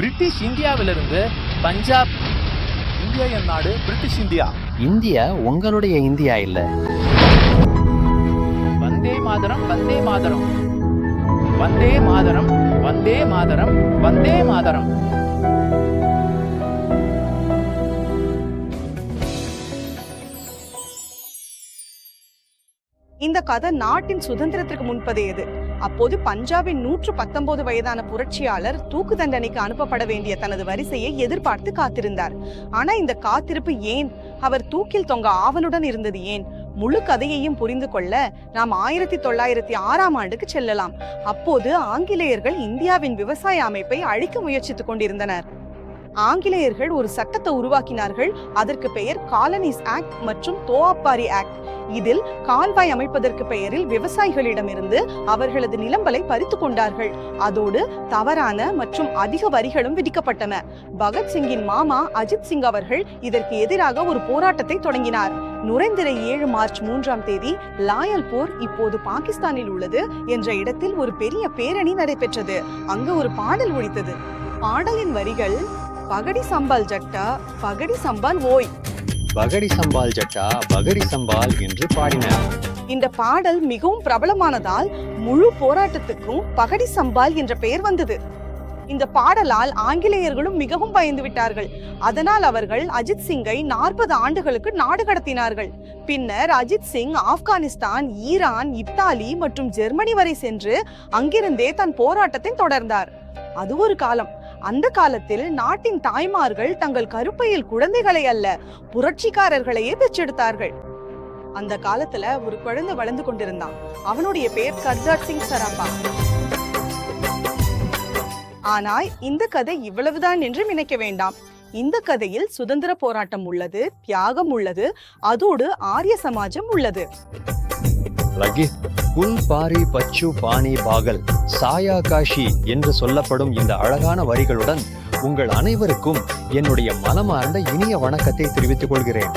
British இந்தியாவிலிருந்து Punjab. India என் நாடு, British India. India உங்களுடைய இந்தியா இல்ல. வந்தே மாதரம், வந்தே மாதரம், வந்தே மாதரம், வந்தே மாதரம், வந்தே மாதரம். இந்த கதை நாட்டின் சுதந்திரத்திற்கு முன்பதையது. அப்போது பஞ்சாபின் 119 வயதான புரட்சியாளர் தூக்கு தண்டனைக்கு அனுப்பப்பட வேண்டிய தனது வரிசையை எதிர்பார்த்து காத்திருந்தார். ஆனா இந்த காத்திருப்பு ஏன்? அவர் தூக்கில் தொங்க ஆவலுடன் இருந்தது ஏன்? முழு கதையையும் புரிந்து கொள்ள நாம் 1906ஆம் ஆண்டுக்கு செல்லலாம். அப்போது ஆங்கிலேயர்கள் இந்தியாவின் விவசாய அமைப்பை அழிக்க முயற்சித்துக் கொண்டிருந்தனர். ஆங்கிலேயர்கள் ஒரு சட்டத்தை உருவாக்கினார்கள். அதற்கு பெயர் காலனிஸ் ஆக்ட் மற்றும் தோவாப்பாரி ஆக்ட். இதில் கால்வாய் அமைப்பதற்கு பெயரில் விவசாயிகளிடமிருந்து அவர்களது நிலங்களை பறித்து கொண்டார்கள். அதோடு தவறான மற்றும் அதிக வரிகளும் விதிக்கப்பட்டன. பகத்சிங்கின் மாமா அஜித் சிங் அவர்கள் இதற்கு எதிராக ஒரு போராட்டத்தை தொடங்கினார். நுரைந்திரை 7 மார்ச் 3ஆம் தேதி லாயல்பூர், இப்போது பாகிஸ்தானில் உள்ளது, என்ற இடத்தில் ஒரு பெரிய பேரணி நடைபெற்றது. அங்கு ஒரு பாடல் ஒலித்தது. பாடலின் வரிகள்: பகடி சம்பால் ஜட்டா, பகடி சம்பால் ஓய், பகடி சம்பால் ஜட்டா, பகடி சம்பால் என்று பாடினார். இந்த பாடல் மிகவும் பிரபலமானதால் முழு போராட்டத்துக்கும் பகடி சம்பால் என்ற பெயர் வந்தது. இந்த பாடலால் ஆங்கிலேயர்களும் மிகவும் பயந்து விட்டார்கள். அதனால் அவர்கள் அஜித் சிங்கை 40 ஆண்டுகளுக்கு நாடு கடத்தினார்கள். பின்னர் அஜித் சிங் ஆப்கானிஸ்தான், ஈரான், இத்தாலி மற்றும் ஜெர்மனி வரை சென்று அங்கிருந்தே தன் போராட்டத்தை தொடர்ந்தார். அது ஒரு காலம். அந்த காலத்தில் நாட்டின் தாய்மார்கள் தங்கள் கருப்பையில் குழந்தைகளை அல்ல, புரட்சிக்காரர்களையே பெற்றெடுத்தார்கள். அந்த காலத்துல ஒரு குழந்தை வளர்ந்து கொண்டிருந்தான். அவனுடைய பெயர் கர்தார் சிங் சராபா. ஆனால் இந்த கதை இவ்வளவுதான் என்று நினைக்க வேண்டாம். இந்த கதையில் சுதந்திர போராட்டம் உள்ளது, தியாகம் உள்ளது, அதோடு ஆரிய சமாஜம் உள்ளது. குல் பாரி பச்சு பாணி பாகல் சாயா காஷி என்று சொல்லப்படும் இந்த அழகான வரிகளுடன் உங்கள் அனைவருக்கும் என்னுடைய மனமார்ந்த இனிய வணக்கத்தை தெரிவித்துக் கொள்கிறேன்.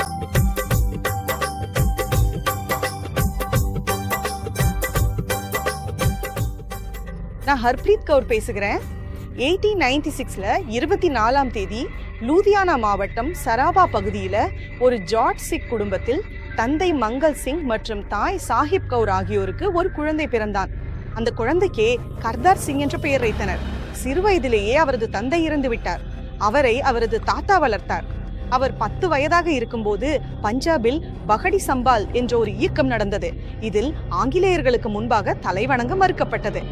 நான் ஹர்ப்ரீத் கவுர் பேசுகிறேன். 1896ல 24ஆம் தேதி லூதியானா மாவட்டம் சராபா பகுதியில ஒரு ஜார்ஜ் சிக் குடும்பத்தில் தந்தை மங்கள் சிங் மற்றும் தாய் சாஹிப் கவுர் ஆகியோருக்கு ஒரு குழந்தை பிறந்தான். அந்த குழந்தைக்கே கர்தார் சிங் என்ற பெயர் வைத்தனர். சிறு வயதிலேயே அவரது தந்தை இறந்து விட்டார். அவரை அவரது தாத்தா வளர்த்தார். அவர் 10 வயதாக இருக்கும்போது பஞ்சாபில் பகடி சம்பால் என்ற ஒரு இயக்கம் நடந்தது. இதில் ஆங்கிலேயர்களுக்கு முன்பாக தலைவணங்க மறுக்கப்பட்டது.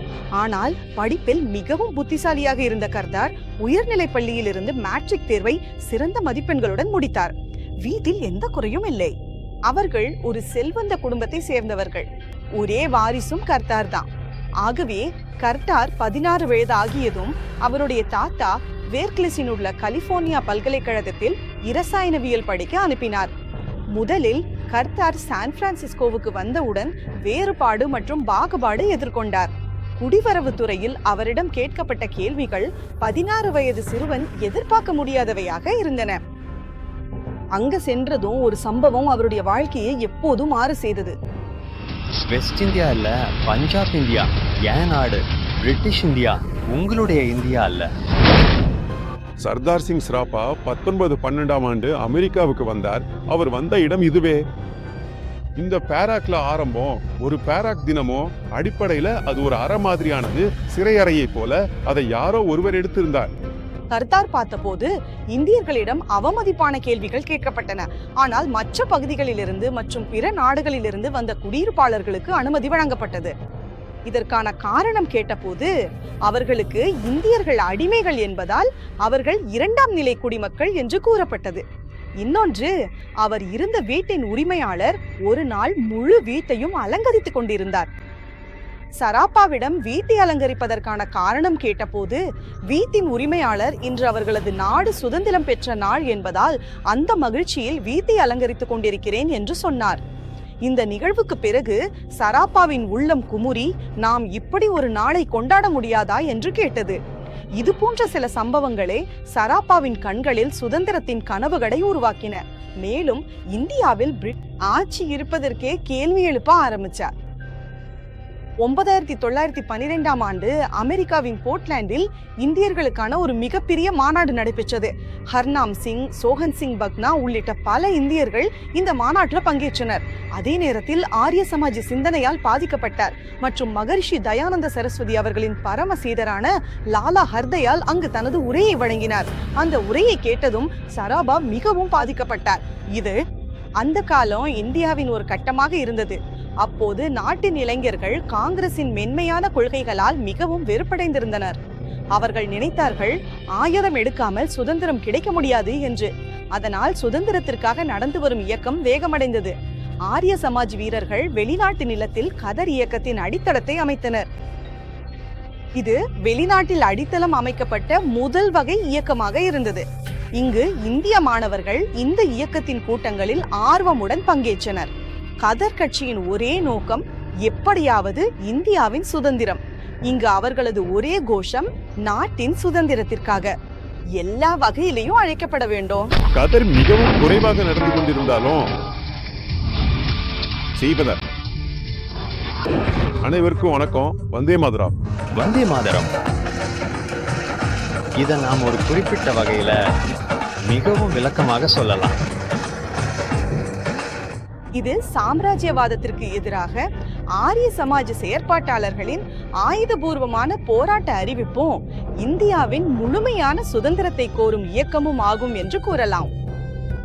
ஆனால் படிப்பில் மிகவும் புத்திசாலியாக இருந்த கர்தார் உயர்நிலை பள்ளியில் இருந்து மேட்ரிக் தேர்வை சிறந்த மதிப்பெண்களுடன் முடித்தார். வீட்டில் எந்த குறையும் இல்லை. அவர்கள் ஒரு செல்வந்த குடும்பத்தை சேர்ந்தவர்கள். ஒரே வாரிசும் கர்தார் தான். ஆகவே கர்தார் 16 வயது ஆகியதும் அவருடைய தாத்தா வேர்க்லிஸில் உள்ள கலிபோர்னியா பல்கலைக்கழகத்தில் இரசாயனவியல் படிக்க அனுப்பினார். முதலில் கர்தார் சான் பிரான்சிஸ்கோவுக்கு வந்தவுடன் வேறுபாடு மற்றும் பாகுபாடு எதிர்கொண்டார். குடிவரவு துறையில் அவரிடம் கேட்கப்பட்ட கேள்விகள் 16 வயது சிறுவன் எதிர்பார்க்க முடியாதவையாக இருந்தன. அங்க சென்றதும் ஒரு சம்பவம் அவருடைய வாழ்க்கையை எப்போதும் மாறு செய்தது. வெஸ்ட் இந்தியா இல்ல, பஞ்சாப் இந்தியா என் நாடு, பிரிட்டிஷ் இந்தியா உங்களுடைய இந்தியா அல்ல. சர்தார் சிங் சராபா 1912ஆம் ஆண்டு அமெரிக்காவுக்கு வந்தார். அவர் வந்த இடம் இதுவே. இந்த பேராக்ல ஆரம்பம் ஒரு பேராக் தினமோ அடிப்படையில அது ஒரு அறை மாதிரியானது, சிறையறையை போல அதை யாரோ ஒருவர் எடுத்திருந்தார். கர்தார் பார்த்தபோது இந்தியர்களிடம் அவமதிப்பான கேள்விகள் கேட்கப்பட்டன. ஆனால் மற்ற பகுதிகளிலிருந்து மற்றும் பிற நாடுகளிலிருந்து வந்த குடியிருப்பாளர்களுக்கு அனுமதி வழங்கப்பட்டது. இதற்கான காரணம் கேட்டபோது அவர்களுக்கு இந்தியர்கள் அடிமைகள் என்பதால் அவர்கள் 2ஆம் நிலை குடிமக்கள் என்று கூறப்பட்டது. இன்னொன்று, அவர் இருந்த வீட்டின் உரிமையாளர் ஒரு நாள் முழு வீட்டையும் அலங்கரித்துக் கொண்டிருந்தார். சராப்பாவிடம் வீட்டை அலங்கரிப்பதற்கான காரணம் கேட்டபோது வீட்டின் உரிமையாளர் இன்று அவர்களது நாடு சுதந்திரம் பெற்ற நாள் என்பதால் அந்த மகிழ்ச்சியில் வீட்டை அலங்கரித்துக் கொண்டிருக்கிறேன் என்று சொன்னார். இந்த நிகழ்வுக்கு பிறகு சராப்பாவின் உள்ளம் குமுறி நாம் இப்படி ஒரு நாளை கொண்டாட முடியாதா என்று கேட்டது. இது போன்ற சில சம்பவங்களே சராப்பாவின் கண்களில் சுதந்திரத்தின் கனவுகளை உருவாக்கின. மேலும் இந்தியாவில் ஆட்சி இருப்பதற்கே கேள்வி எழுப்ப ஆரம்பிச்சார். 1912ஆம் ஆண்டு அமெரிக்காவின் போர்ட்லாண்டில் இந்தியர்களுக்கான ஒரு மிகப்பெரிய மாநாடு நடைபெற்றது. ஹர்நாம் சிங், சோஹன் சிங் பக்னா உள்ளிட்ட பல இந்தியர்கள் இந்த மாநாட்டில் பங்கேற்றனர். அதே நேரத்தில் ஆரிய சமாஜ் சிந்தனையால் பாதிக்கப்பட்டார் மற்றும் மகரிஷி தயானந்த சரஸ்வதி அவர்களின் பரம சீடரான லாலா ஹர்தயால் அங்கு தனது உரையை வழங்கினார். அந்த உரையை கேட்டதும் சராபா மிகவும் பாதிக்கப்பட்டார். இது அந்த காலம் இந்தியாவின் ஒரு கட்டமாக இருந்தது. அப்போது நாட்டின் இளைஞர்கள் காங்கிரசின் மென்மையான கொள்கைகளால் மிகவும் வெறுப்படைந்திருந்தனர். அவர்கள் நினைத்தார்கள் ஆயுதம் எடுக்காமல் சுதந்திரம் கிடைக்க முடியாது என்று. அதனால் சுதந்திரத்திற்காக நடந்து வரும் இயக்கம் வேகமடைந்தது. ஆரிய சமாஜ் வீரர்கள் வெளிநாட்டு நிலத்தில் கதர் இயக்கத்தின் அடித்தளத்தை அமைத்தனர். இது வெளிநாட்டில் அடித்தளம் அமைக்கப்பட்ட முதல் வகை இயக்கமாக இருந்தது. இங்கு இந்திய மாணவர்கள் இந்த இயக்கத்தின் கூட்டங்களில் ஆர்வமுடன் பங்கேற்றனர். கதர் கட்சியின் ஒரே நோக்கம் எப்படியாவது இந்தியாவின் சுதந்திரம். இங்கு அவர்களது ஒரே கோஷம் நாட்டின் சுதந்திரத்திற்காக. எல்லா வகையிலையும் அழைக்கப்பட வேண்டும். கதர் மிகவும் குறைவாக நடந்து கொண்டிருந்தாலும் செய்வதர். அனைவருக்கும் வணக்கம். வந்தே மாதரம். வந்தே மாதரம். இதை நாம் ஒரு குறிப்பிட்ட வகையில மிகவும் விளக்கமாக சொல்லலாம். இது சாம்ராஜ்யவாதத்திற்கு எதிராக ஆரிய சமாஜ் செயற்பாட்டாளர்களின் ஆயுதபூர்வமான போராட்ட அறிவிப்பும் இந்தியாவின் முழுமையான சுதந்திரத்தை கோரும் இயக்கமும் ஆகும் என்று கூறலாம்.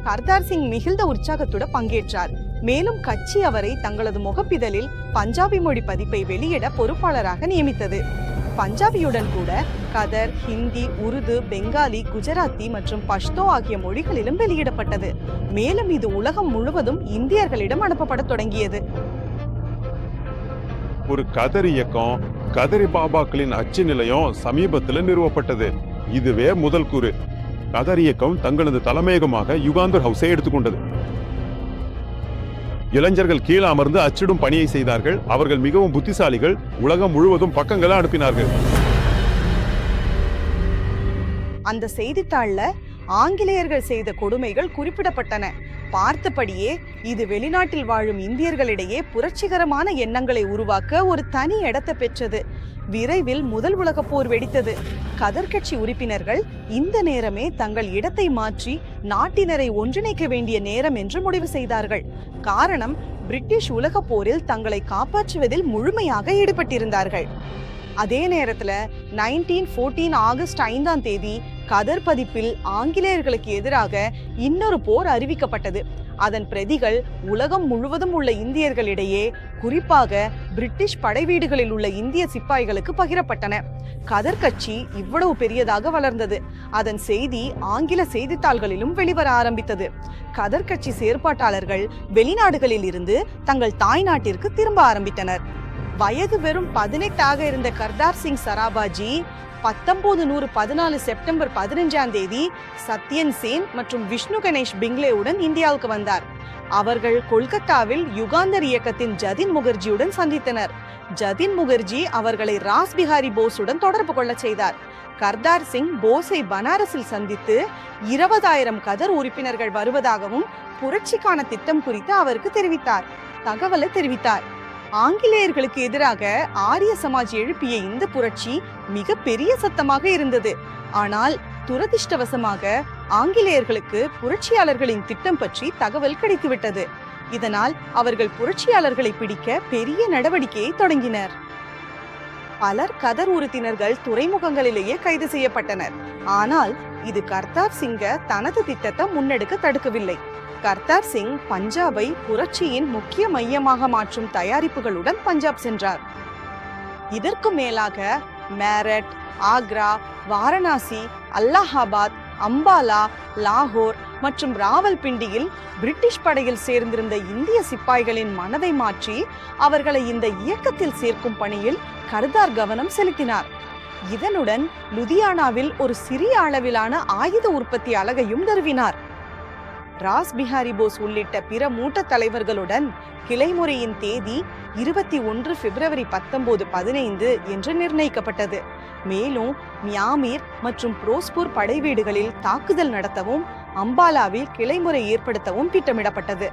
கர்தார் சிங் மிகுந்த உற்சாகத்துடன் பங்கேற்றார். மேலும் கட்சி அவரை தங்களது முகப்பிதழில் பஞ்சாபி மொழி பதிப்பை வெளியிட பொறுப்பாளராக நியமித்தது. பஞ்சாபியுடன் கூட கதர், ஹிந்தி, உருது, பெங்காலி, குஜராத்தி மற்றும் பஷ்தோ ஆகிய மொழிகளிலும் வெளியிடப்பட்டது. மேலும் இது உலகம் முழுவதும் இந்தியர்களிடம் அனுப்பப்பட தொடங்கியது. ஒரு கதர் இயக்கம், கதரி பாபாக்களின் அச்சு நிலையம் சமீபத்தில் நிறுவப்பட்டது. இதுவே முதல் கூறு. கதர் இயக்கம் தங்களது தலைமையகமாக யுகாந்தர் ஹவுஸை எடுத்துக்கொண்டது. இளைஞர்கள் கீழே அமர்ந்து அச்சிடும் பணியை செய்தார்கள். அவர்கள் மிகவும் புத்திசாலிகள். உலகம் முழுவதும் பக்கங்களை அனுப்பினார்கள். அந்த செய்தித்தாள்ல ஆங்கிலேயர்கள் செய்த கொடுமைகள் குறிப்பிடப்பட்டன. பார்த்தபடியே இது வெளிநாட்டில் வாழும் இந்தியர்களிடையே புரட்சிகரமான எண்ணங்களை உருவாக்க ஒரு தனி இடத்தை பெற்றது. விரைவில் முதல் உலகப் போர் வெடித்தது. கதர் கட்சி உறுப்பினர்கள் இந்த நேரமே தங்கள் இடத்தை மாற்றி நாட்டினரை ஒன்றிணைக்க வேண்டிய நேரம் என்று முடிவு செய்தார்கள். காரணம், பிரிட்டிஷ் உலகப் போரில் தங்களை காப்பாற்றுவதில் முழுமையாக ஈடுபட்டிருந்தார்கள். அதே நேரத்துல 1914 ஆகஸ்ட் 5ஆம் தேதி கதர் பதிப்பில் ஆங்கிலேயர்களுக்கு எதிராக இன்னொரு போர் அறிவிக்கப்பட்டது. அதன் பிரதிகள் உலகம் முழுவதும் உள்ள இந்தியர்களிடையே, குறிப்பாக பிரிட்டிஷ் படைவீடுகளில் உள்ள இந்திய சிப்பாய்களுக்கு பகிரப்பட்டன. கதர் கட்சி இவ்வளவு பெரியதாக வளர்ந்தது. அதன் செய்தி ஆங்கில செய்தித்தாள்களிலும் வெளிவர ஆரம்பித்தது. கதர் கட்சி செயற்பாட்டாளர்கள் வெளிநாடுகளில் இருந்து தங்கள் தாய்நாட்டிற்கு திரும்ப ஆரம்பித்தனர். வயது வெறும் 18 இருந்த கர்தார் சிங் சராபாஜி 1914 செப்டம்பர் 15ஆம் தேதி சத்யன் சேன் மற்றும் விஷ்ணு கணேஷ் பிங்லேவுடன் இந்தியாவுக்கு வந்தார். அவர்கள் கொல்கத்தாவில் யுகாந்தர் இயக்கத்தின் ஜதின் முகர்ஜியுடன் சந்தித்தனர். ஜதின் முகர்ஜி அவர்களை ராஸ் பிஹாரி போஸுடன் தொடர்பு கொள்ள செய்தார். கர்தார் சிங் போஸை பனாரஸில் சந்தித்து 20,000 கதர் உறுப்பினர்கள் வருவதாகவும் புரட்சிக்கான திட்டம் குறித்து அவருக்கு தகவலை தெரிவித்தார். ஆங்கிலேயர்களுக்கு எதிராக ஆரிய சமாஜ் எழுப்பிய இந்த புரட்சி மிக பெரிய சத்தமாக இருந்தது. ஆனால் துரதிர்ஷ்டவசமாக ஆங்கிலேயர்களுக்கு புரட்சியாளர்களின் திட்டம் பற்றி தகவல் கிடைத்துவிட்டது. இதனால் அவர்கள் புரட்சியாளர்களை பிடிக்க பெரிய நடவடிக்கையை தொடங்கினர். பலர் கதர் உறுப்பினர்கள் துறைமுகங்களிலேயே கைது செய்யப்பட்டனர். ஆனால் இது கர்தார் சிங்க தனது திட்டத்தை முன்னெடுக்க தடுக்கவில்லை. கர்தார் சிங் பஞ்சாபை புரட்சியின் முக்கிய மையமாக மாற்றும் தயாரிப்புகளுடன் பஞ்சாப் சென்றார். இதற்கு மேலாக மேரட், ஆக்ரா, வாரணாசி, அல்லாஹாபாத், அம்பாலா, லாகூர் மற்றும் ராவல்பிண்டியில் பிரிட்டிஷ் படையில் சேர்ந்திருந்த இந்திய சிப்பாய்களின் மனதை மாற்றி அவர்களை இந்த இயக்கத்தில் சேர்க்கும் பணியில் கர்தார் கவனம் செலுத்தினார். இதனுடன் லுதியானாவில் ஒரு சிறிய அளவிலான ஆயுத உற்பத்தி அலகையும் நிறுவினார். ராஸ் பிஹாரி போஸ் உள்ளிட்ட பிற மூத்த தலைவர்களுடன் கிளைமுறையின் தேதி 21 பிப்ரவரி 1915 என்று நிர்ணயிக்கப்பட்டது. மேலும் மியாமீர் மற்றும் பிரோஸ்பூர் படைவீடுகளில் தாக்குதல் நடத்தவும் அம்பாலாவில் கிளைமுறை ஏற்படுத்தவும் திட்டமிடப்பட்டது.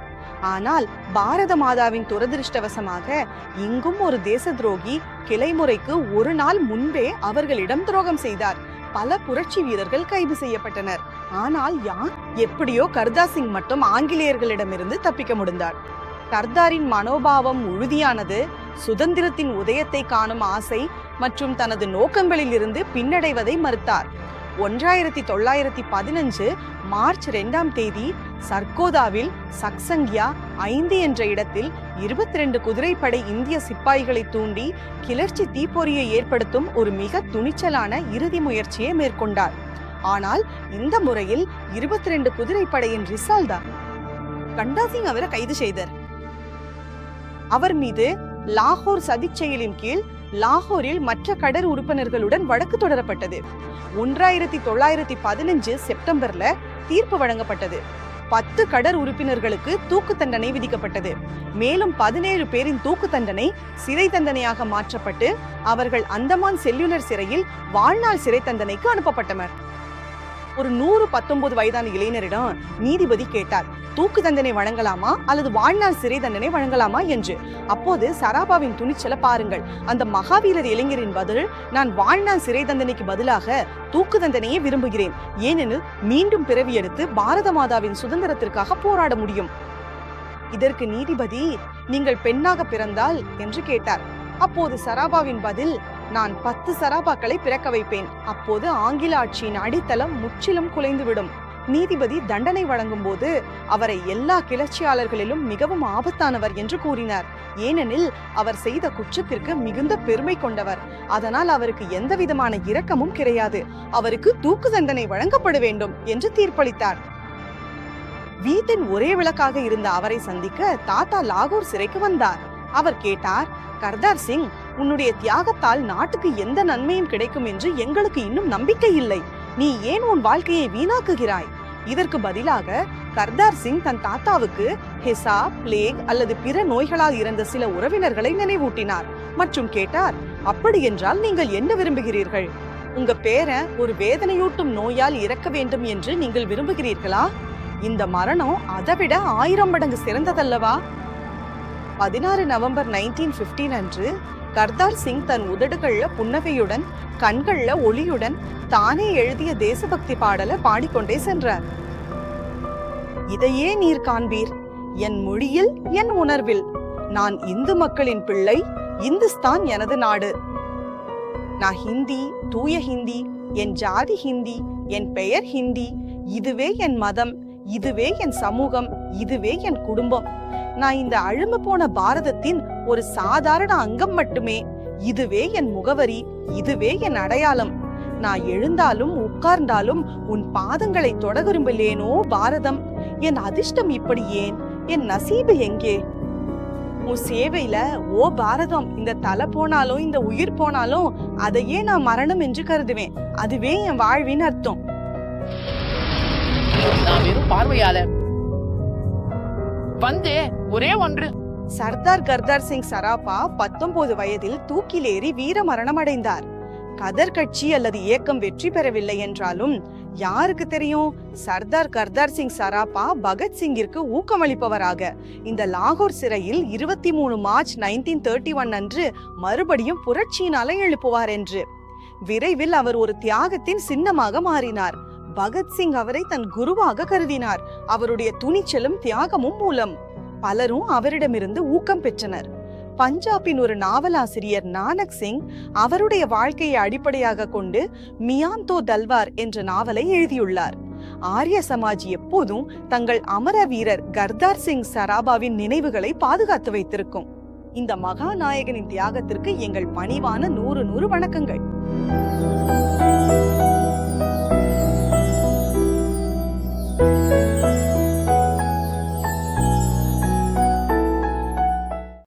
ஆனால் பாரத மாதாவின் துரதிருஷ்டவசமாக இங்கும் ஒரு தேச துரோகி கிளைமுறைக்கு ஒரு நாள் முன்பே அவர்களிடம் துரோகம் செய்தார். பல புரட்சி வீரர்கள் கைது செய்யப்பட்டனர். ஆனால் யார்? எப்படியோ கர்தார் சிங் மட்டும் ஆங்கிலேயர்களிடமிருந்து தப்பிக்க முடிந்தார். கர்தாரின் மனோபாவம் உறுதியானது. சுதந்திரத்தின் உதயத்தை காணும் ஆசை மற்றும் தனது நோக்கங்களில் இருந்து பின்னடைவதை மறுத்தார். 1915 மார்ச் 2ஆம் தேதி சர்கோதாவில் சக்சங்கியா 5 என்ற இடத்தில் 22 குதிரைப்படை இந்திய சிப்பாய்களை தூண்டி கிளர்ச்சி தீப்பொறியை ஏற்படுத்தும் ஒரு மிக துணிச்சலான இறுதி முயற்சியை மேற்கொண்டார். ஆனால் இந்த முறையில் 22 குதிரைப்படையின் ரிசால் தான் கர்தார் சிங் அவரை கைது செய்தார். அவர் மீது லாகூர் சதிச் செயலின் கீழ் லாகூரில் மற்ற கடற் உறுப்பினர்களுடன் வழக்கு தொடரப்பட்டது. 1915 செப்டம்பர்ல தீர்ப்பு வழங்கப்பட்டது. 10 கடற் உறுப்பினர்களுக்கு தூக்கு தண்டனை விதிக்கப்பட்டது. மேலும் 17 பேரின் தூக்கு தண்டனை சிறை தண்டனையாக மாற்றப்பட்டு அவர்கள் அந்தமான் செல்லுலர் சிறையில் வாழ்நாள் சிறை தண்டனைக்கு அனுப்பப்பட்டனர். ஒரு 119 வயதான இளைஞரிடம் நீதிபதி கேட்டார், தூக்கு தண்டனை வழங்கலாமா அல்லது வாழ்நாள் சிறை தண்டனை வழங்கலாமா என்று. அப்போது சராபாவின் துணிச்சலை பாருங்கள். அந்த மகாவீரர் இளைஞரின் பதில், நான் வாழ்நாள் சிறை தண்டனைக்கு பதிலாக தூக்கு தண்டனையை விரும்புகிறேன். ஏனெனில் மீண்டும் பிறவி எடுத்து பாரத மாதாவின் சுதந்திரத்திற்காக போராட முடியும். இதற்கு நீதிபதி, நீங்கள் பெண்ணாக பிறந்தால் என்று கேட்டார். அப்போது சராபாவின் பதில், நான் 10 சராபாக்களை பிறக்க வைப்பேன். அப்போது ஆங்கில ஆட்சியின் அடித்தளம் முற்றிலும் குலைந்துவிடும். நீதிபதி தண்டனை வழங்கும் போது அவரை எல்லா கிளர்ச்சியாளர்களிலும் மிகவும் ஆபத்தானவர் என்று கூறினார். ஏனெனில் அவர் செய்த குற்றத்திற்கு மிகுந்த பெருமை கொண்டவர். அதனால் அவருக்கு எந்த விதமான இரக்கமும் கிடையாது. அவருக்கு தூக்கு தண்டனை வழங்கப்பட வேண்டும் என்று தீர்ப்பளித்தார். வீட்டின் ஒரே விளக்காக இருந்த அவரை சந்திக்க தாத்தா லாகூர் சிறைக்கு வந்தார். அவர் கேட்டார், கர்தார் சிங், உன்னுடைய தியாகத்தால் நாட்டுக்கு எந்த நன்மையும் கிடைக்கும் என்று எங்களுக்கு இன்னும் நம்பிக்கை இல்லை. நீ ஏன் உன் வாழ்க்கையை வீணாக்குகிறாய்? இதற்கு பதிலாக கர்தார் சிங் தன் தாத்தாவுக்கு ஹெசா, பிளேக் அல்லது பிற நோய்களால் இறந்த சில உறவினர்களை நினைவூட்டினார் மற்றும் கேட்டார், அப்படி என்றால் நீங்கள் என்ன விரும்புகிறீர்கள்? உங்க பேரன் ஒரு வேதனையூட்டும் நோயால் இறக்க வேண்டும் என்று நீங்கள் விரும்புகிறீர்களா? இந்த மரணம் அதைவிட 1000 மடங்கு சிறந்ததல்லவா? 16 நவம்பர் 1915 அன்று கர்தார் சிங் தன் உதடுகள்ல புன்னகையுடன் கண்கள்ல ஒளியுடன் தானே எழுதிய தேசபக்தி பாடலை பாடிக்கொண்டே சென்றார். இதையே நீர் காண்பீர், என் மொழியில் என் உணர்வில். நான் இந்து மக்களின் பிள்ளை, இந்துஸ்தான் எனது நாடு. நான் ஹிந்தி, தூய ஹிந்தி, என் ஜாதி ஹிந்தி, என் பெயர் ஹிந்தி. இதுவே என் மதம், இதுவே என் சமூகம், இதுவே என் குடும்பம். நான் இந்த அழும்பு போன பாரதத்தின் ஒரு சாதாரண அங்கம் மட்டுமே. இதுவே என் முகவரி, இதுவே என் அடையாளம். நான் எழுந்தாலும் உட்கார்ந்தாலும் உன் பாதங்களை தொட விரும்பலேனோ பாரதம். என் அதிர்ஷ்டம் இப்படி ஏன்? என் நசீபு எங்கே? உன் சேவையில ஓ பாரதம், இந்த தலை போனாலும் இந்த உயிர் போனாலும் அதையே நான் மரணம் என்று கருதுவேன். அதுவே என் வாழ்வின் அர்த்தம். நான் வெறும் பார்வையாளர். வந்து ஒரே ஒன்று. சர்தார் கர்தார் சிங் சராபா 19 வயதில் தூக்கிலேறி வீர மரணம் அடைந்தார். கதர் கட்சி அல்லது இயக்கம் வெற்றி பெறவில்லை என்றாலும் யாருக்கு தெரியும், சர்தார் கர்தார் சிங் சராபா பகத்சிங்கிற்கு ஊக்கமளிப்பவராக இந்த லாகூர் சிறையில் 23 மார்ச் 1931 அன்று மறுபடியும் புரட்சியினால எழுப்புவார் என்று. விரைவில் அவர் ஒரு தியாகத்தின் சின்னமாக மாறினார். பகத்சிங் அவரை தன் குருவாக கருதினார். அவருடைய துணிச்சலும் தியாகமும் மூலம் பலரும் அவரிடமிருந்து ஊக்கம் பெற்றனர். பஞ்சாபின் ஒரு நாவலாசிரியர் நானக் சிங் அவருடைய வாழ்க்கையை அடிப்படையாக கொண்டு மியாந்தோ தல்வார் என்ற நாவலை எழுதியுள்ளார். ஆரிய சமாஜ் எப்போதும் தங்கள் அமர வீரர் கர்தார் சிங் சராபாவின் நினைவுகளை பாதுகாத்து வைத்திருக்கும். இந்த மகாநாயகனின் தியாகத்திற்கு எங்கள் பணிவான 100 வணக்கங்கள்.